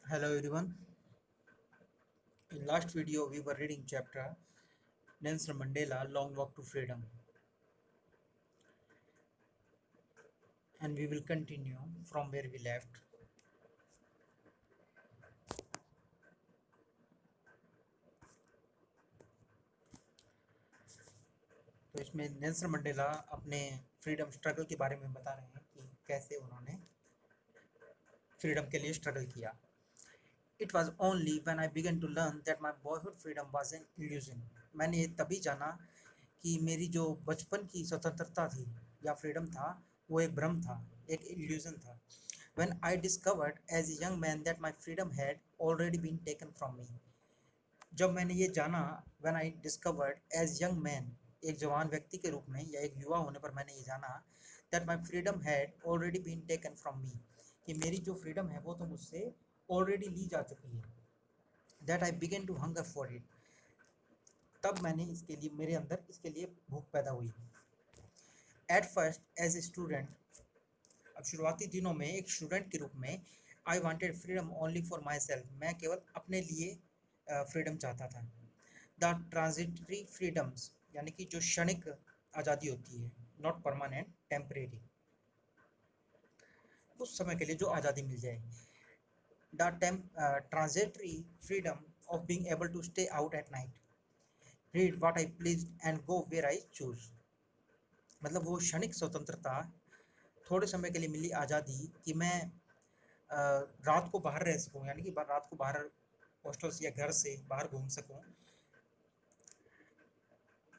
Hello everyone. In last video we were reading chapter Nelson Mandela Long Walk to Freedom, and we will continue from where we left. तो इसमें Nelson Mandela अपने freedom struggle के बारे में बता रहे हैं कि कैसे उन्होंने फ्रीडम के लिए स्ट्रगल किया. It was only when I began to learn that my boyhood freedom was an illusion. मैंने ये तभी जाना कि मेरी जो बचपन की स्वतंत्रता थी या फ्रीडम था वो एक भ्रम था, एक इल्यूजन था. When I discovered as a young man that my freedom had already been taken from me. जब मैंने ये जाना, when I discovered as young man, एक जवान व्यक्ति के रूप में या एक युवा होने पर मैंने ये जाना that my freedom had already been taken from me, कि मेरी जो फ्रीडम है वो तो मुझसे ऑलरेडी ली जा चुकी है. That I began to hunger for it. तब मैंने इसके लिए मेरे अंदर इसके लिए भूख पैदा हुई. At first as a student, अब शुरुआती दिनों में एक स्टूडेंट के रूप में I wanted freedom only for my self, मैं केवल अपने लिए फ्रीडम चाहता था. द ट्रांजिटरी फ्रीडम्स, यानी कि जो क्षणिक आज़ादी होती है, नॉट परमानेंट, टेम्परेरी, उस समय के लिए जो आज़ादी मिल जाए. The transitory freedom of being able to stay out at night, read what I please and go where I choose. मतलब वो क्षणिक स्वतंत्रता, थोड़े समय के लिए मिली आज़ादी कि मैं रात को बाहर रह सकूं, यानी कि रात को बाहर हॉस्टल से या घर से बाहर घूम सकूं.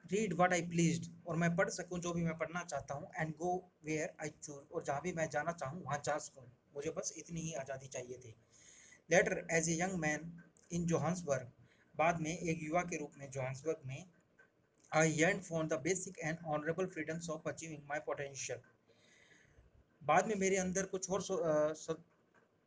रीड व्हाट आई प्लीज्ड, और मैं पढ़ सकूं जो भी मैं पढ़ना चाहता हूं. And go where I choose, और जहां भी मैं जाना चाहूं वहां जा सकूं. मुझे बस इतनी ही आज़ादी चाहिए थी. Later as a young man in Johannesburg, बाद में एक युवा के रूप में जोहान्सबर्ग में, आई yearned for the basic and honorable freedoms of achieving my potential. बाद में मेरे अंदर कुछ और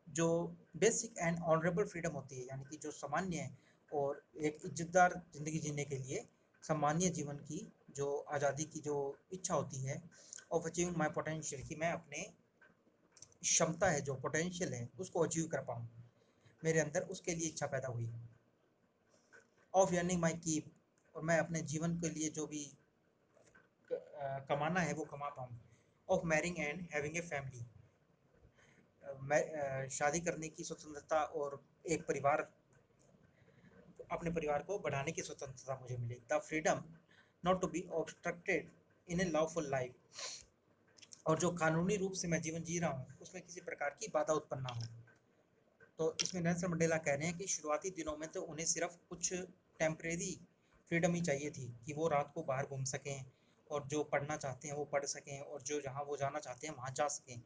जो बेसिक एंड ऑनरेबल फ्रीडम होती है, यानी कि जो सामान्य और एक इज्जतदार ज़िंदगी जीने के लिए सम्मानीय जीवन की जो आज़ादी की जो इच्छा होती है, ऑफ अचीविंग माई पोटेंशियल, कि मैं अपने क्षमता है, जो पोटेंशियल है, उसको अचीव कर पाऊँ. मेरे अंदर उसके लिए इच्छा पैदा हुई. ऑफ अर्निंग माई कीप, और मैं अपने जीवन के लिए जो भी कमाना है वो कमा पाऊँ. Of marrying and having a family, शादी करने की स्वतंत्रता और एक परिवार, अपने परिवार को बढ़ाने की स्वतंत्रता मुझे मिली. The freedom not to be obstructed in a lawful life, और जो कानूनी रूप से मैं जीवन जी रहा हूँ उसमें किसी प्रकार की बाधा उत्पन्न ना हो. तो इसमें नेल्सन मंडेला कह रहे हैं कि शुरुआती दिनों में तो उन्हें सिर्फ कुछ टेम्परेरी फ्रीडम ही चाहिए थी कि वो रात को बाहर घूम सकें और जो पढ़ना चाहते हैं वो पढ़ सकें और जो जहाँ वो जाना चाहते हैं वहाँ जा सकें.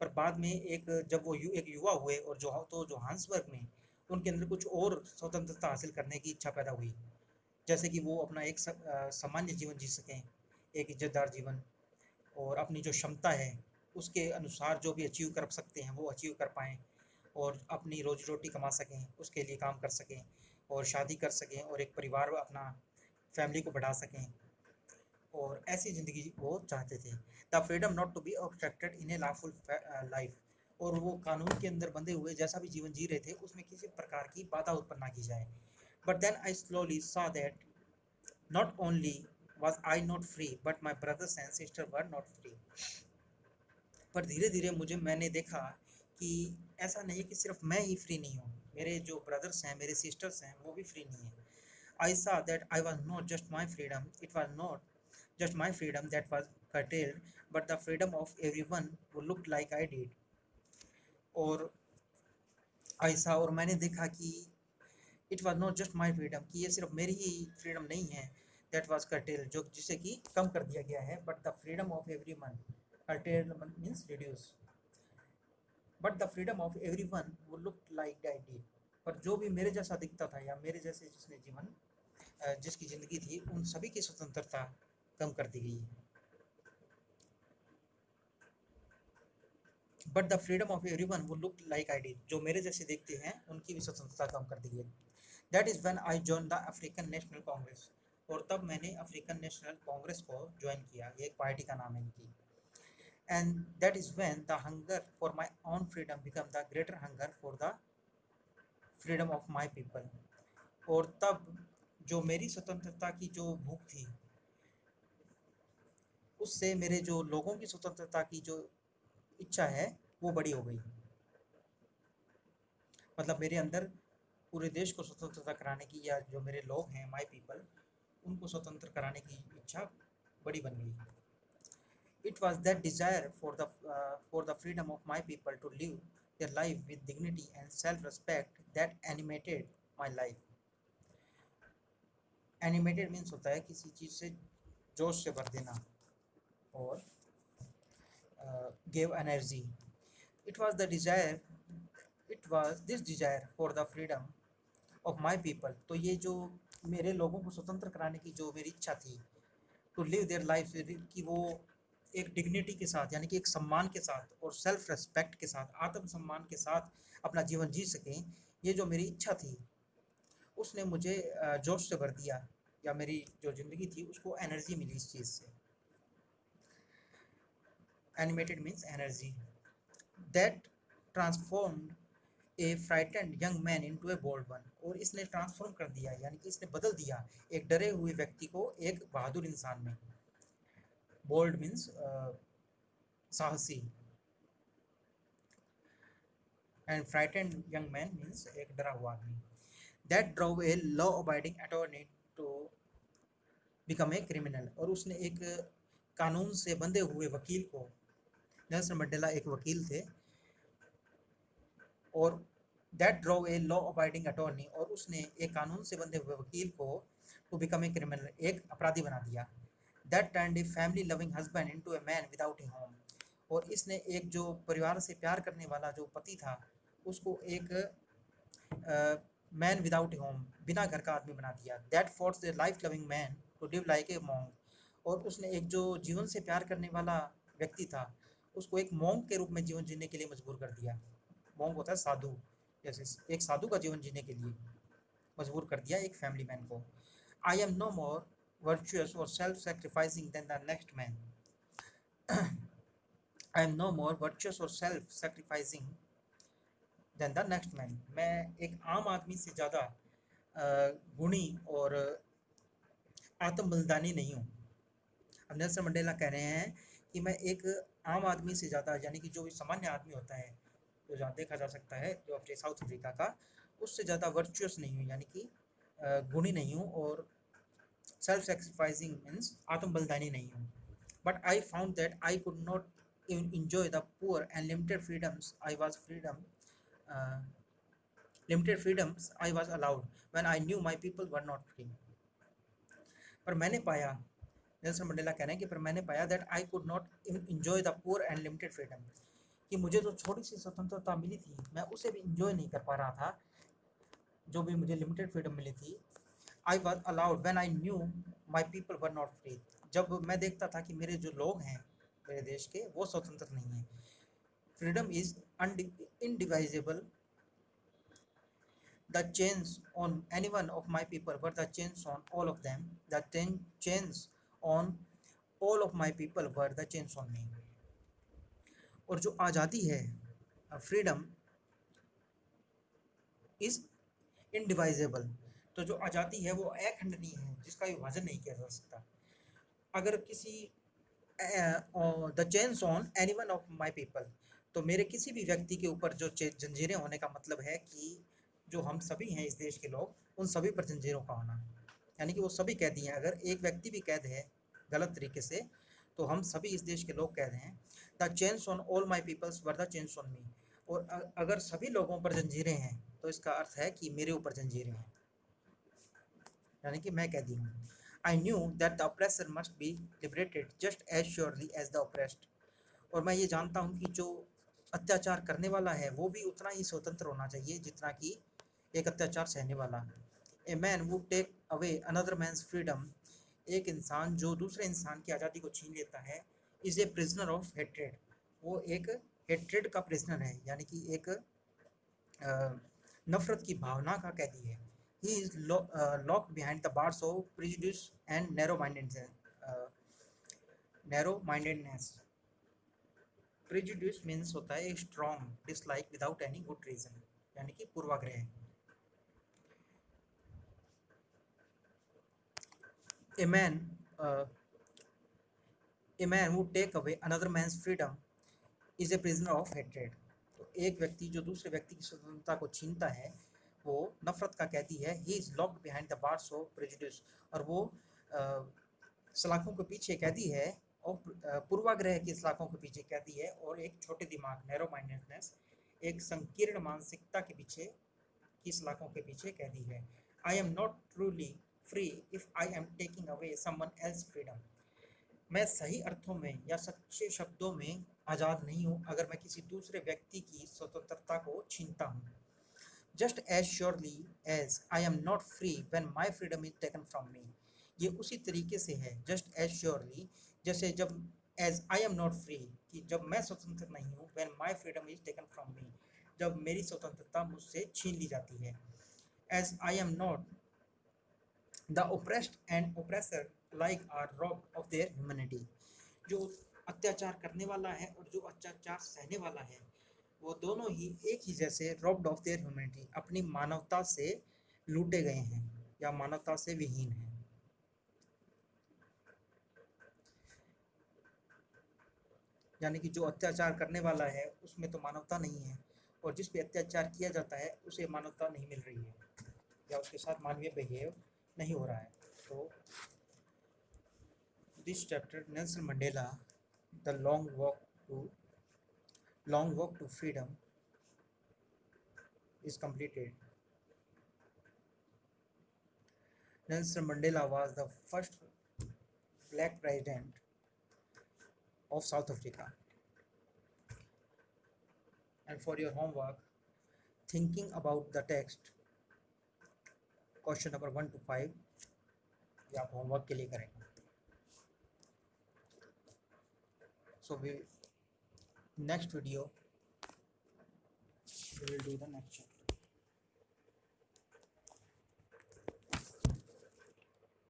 पर बाद में एक जब वो एक युवा हुए और जो जोहान्सबर्ग में उनके अंदर कुछ और स्वतंत्रता हासिल करने की इच्छा पैदा हुई, जैसे कि वो अपना एक सामान्य जीवन जी सकें, एक इज्जतदार जीवन, और अपनी जो क्षमता है उसके अनुसार जो भी अचीव कर सकते हैं वो अचीव कर पाएँ, और अपनी रोजी रोटी कमा सकें, उसके लिए काम कर सकें और शादी कर सकें और एक परिवार अपना फैमिली को बढ़ा सकें, और ऐसी ज़िंदगी वो चाहते थे. The freedom not to be obstructed in a lawful life, और वो कानून के अंदर बंधे हुए जैसा भी जीवन जी रहे थे उसमें किसी प्रकार की बाधा उत्पन्न ना की जाए. But then I slowly saw that not only was I not free but my brothers and sisters were not free. पर धीरे धीरे मैंने देखा कि ऐसा नहीं है कि सिर्फ मैं ही फ्री नहीं हूँ, मेरे जो ब्रदर्स हैं, मेरे सिस्टर्स हैं, वो भी फ्री नहीं है. आई saw that I was not just my freedom, it was not just my freedom that was curtailed, but the freedom of everyone who looked like I did. और ऐसा, और मैंने देखा कि it was not just my freedom, कि ये सिर्फ मेरी ही फ्रीडम नहीं है, दैट वॉज कर्टेल, जो जिसे कि कम कर दिया गया है, but the freedom of every one, cartel means reduce, but the freedom of every one वो लुक लाइक आई डिड, पर जो भी मेरे जैसा दिखता था या मेरे जैसे जिसने जीवन जिसकी ज़िंदगी थी उन सभी की स्वतंत्रता कम कर दी गई है. But the freedom of every one वो लुक लाइक आई डिड, जो मेरे जैसे देखते हैं उनकी भी स्वतंत्रता कम कर दी गई. That is when I join the African national Congress, और तब मैंने अफ्रीकन नेशनल कांग्रेस को ज्वाइन किया, ये एक पार्टी का नाम है इनकी. And that is when the hunger for my own freedom become the greater hunger for the freedom of my people. और तब जो मेरी स्वतंत्रता की जो भूख थी, उससे मेरे जो लोगों की स्वतंत्रता की जो इच्छा है वो बड़ी हो गई। मतलब मेरे अंदर पूरे देश को स्वतंत्रता कराने की, या जो मेरे लोग हैं माई पीपल, उनको स्वतंत्र कराने की इच्छा बड़ी बन गई। It was that desire for the freedom of my people to live their life with dignity and self-respect that animated my life. Animated means होता है किसी चीज़ से जोश से भर देना, और gave energy. It was the desire, it was this desire for the freedom of my people. तो ये जो मेरे लोगों को स्वतंत्र कराने की जो मेरी इच्छा थी, टू लिव देयर लाइफ, कि वो एक डिग्निटी के साथ, यानी कि एक सम्मान के साथ और सेल्फ रेस्पेक्ट के साथ, आत्मसम्मान के साथ अपना जीवन जी सकें, ये जो मेरी इच्छा थी उसने मुझे जोश से भर दिया, या मेरी जो ज़िंदगी थी उसको एनर्जी मिली इस चीज़ से। Animated means energy. That transformed a frightened young man into a bold one. और इसने ट्रांसफॉर्म कर दिया, यानी कि इसने बदल दिया एक डरे हुए व्यक्ति को एक बहादुर इंसान में। बोल्ड मीन्स साहसी, and frightened young man means एक डरा हुआ आदमी। That drove a law abiding attorney to become a criminal. और उसने एक कानून से बंधे हुए वकील को, नेल्सन मंडेला एक वकील थे, और that drove a law abiding attorney, और उसने एक कानून से बंधे हुए वकील को टू बिकम ए क्रिमिनल, एक अपराधी बना दिया। That turned a family loving husband into a man without A home. और इसने एक जो परिवार से प्यार करने वाला जो पति था उसको एक मैन विदाउट ए होम, बिना घर का आदमी बना दिया। That force a life loving man to live like a monk. और उसने एक जो जीवन से प्यार करने वाला व्यक्ति था उसको एक मॉन्क के रूप में जीवन जीने के लिए मजबूर कर दिया। मॉन्क होता है साधु, जैसे एक साधु का जीवन जीने के लिए मजबूर कर दिया एक फैमिली मैन को। I am no more virtuous or self sacrificing than the next man. I am no more virtuous or self sacrificing than the next man. मैं एक आम आदमी से ज़्यादा गुणी और आत्म बलिदानी नहीं हूँ। अब नेल्सन मंडेला कह रहे हैं कि मैं एक आम आदमी से ज़्यादा, यानी कि जो भी सामान्य आदमी होता है, जो जहाँ देखा जा सकता है जो अपने साउथ अफ्रीका का, उससे ज़्यादा वर्चुअस नहीं हूँ, यानी कि गुणी नहीं हूँ, और सेल्फ सेक्रीफाइसिंग मीन्स आत्म बलिदानी नहीं हूँ। But I found that I could not enjoy the poor and limited freedoms I was allowed when I knew my people were not free. पर मैंने पाया, नेल्सन मंडेला कह रहे हैं कि पर मैंने पाया that I could not enjoy the poor and limited freedom, कि मुझे जो थोड़ी सी स्वतंत्रता मिली थी मैं उसे भी इंजॉय नहीं कर पा रहा था, जो भी मुझे लिमिटेड फ्रीडम मिली थी। I was allowed when I knew my people were not free, जब मैं देखता था कि मेरे जो लोग हैं मेरे देश के वो स्वतंत्र नहीं हैं। Freedom is indivisible, the chains on any one of my people were the chains on all of them, the chains on all of my people were the chains on me। और जो आज़ादी है, फ्रीडम इज इनडिवाइजेबल, तो जो आज़ादी है वो अखंडनीय है, जिसका विभाजन नहीं किया जा सकता। अगर किसी the chains on any one of my people, तो मेरे किसी भी व्यक्ति के ऊपर जो जंजीरें होने का मतलब है कि जो हम सभी हैं इस देश के लोग, उन सभी पर जंजीरों का होना, यानी कि वो सभी कैदी हैं। अगर एक व्यक्ति भी कैद है गलत तरीके से, तो हम सभी इस देश के लोग कैद हैं। The chains on all my peoples were the chains on me. और अगर सभी लोगों पर जंजीरें हैं तो इसका अर्थ है कि मेरे ऊपर जंजीरें हैं, यानी कि मैं कैदी हूँ। I knew that the oppressor must be liberated just as surely as the oppressed. और मैं ये जानता हूँ कि जो अत्याचार करने वाला है वो भी उतना ही स्वतंत्र होना चाहिए जितना कि एक अत्याचार सहने वाला। A man would take away another man's freedom, एक इंसान जो दूसरे इंसान की आज़ादी को छीन लेता है, is a prisoner of hatred, वो एक हेट्रेड का प्रिजनर है, यानी कि एक नफरत की भावना का कैदी है। He is locked behind the bars of prejudice and narrow-mindedness. Prejudice means होता है strong dislike without any good reason, यानी कि पूर्वाग्रह। A man, uh, a man who take away another man's freedom is a prisoner of hatred. तो एक व्यक्ति जो दूसरे व्यक्ति की स्वतंत्रता को छीनता है वो नफरत का कैदी है. He is locked behind the bars of prejudice. और वो सलाखों के पीछे कैदी है और पूर्वाग्रह की सलाखों के पीछे कैदी है और एक छोटे दिमाग नैरो माइंडेडनेस एक संकीर्ण मानसिकता के पीछे की सलाखों के पीछे कैदी है. आई am not truly free if I am taking away someone else freedom. मैं सही अर्थों में या सच्चे शब्दों में आज़ाद नहीं हूँ अगर मैं किसी दूसरे व्यक्ति की स्वतंत्रता को छीनता हूँ. Just as surely as I am not free when my freedom is taken from me. ये उसी तरीके से है जस्ट एज श्योरली जैसे जब as I am not free कि जब मैं स्वतंत्र नहीं हूँ when my freedom is taken from me जब मेरी स्वतंत्रता मुझसे छीन ली जाती है. As I am not the oppressed and oppressor like are robbed of their humanity. जो अत्याचार करने वाला है और जो अत्याचार सहने वाला है वो दोनों ही एक ही जैसे रॉब्ड ऑफ देयर ह्यूमैनिटी अपनी मानवता से लूटे गए हैं या मानवता से विहीन हैं. यानी कि जो अत्याचार करने वाला है उसमें तो मानवता नहीं है और जिस पे अत्याचार किया जाता है उसे मानवता नहीं मिल रही है या उसके साथ मानवीय बिहेव नहीं हो रहा है. तो this chapter Nelson Mandela the long walk to freedom is completed. Nelson Mandela was the first black president of South Africa. And for your homework, thinking about the text, question number 1 to 5, ये आप homework के लिए करेंगे. So we next video we will do the next chapter.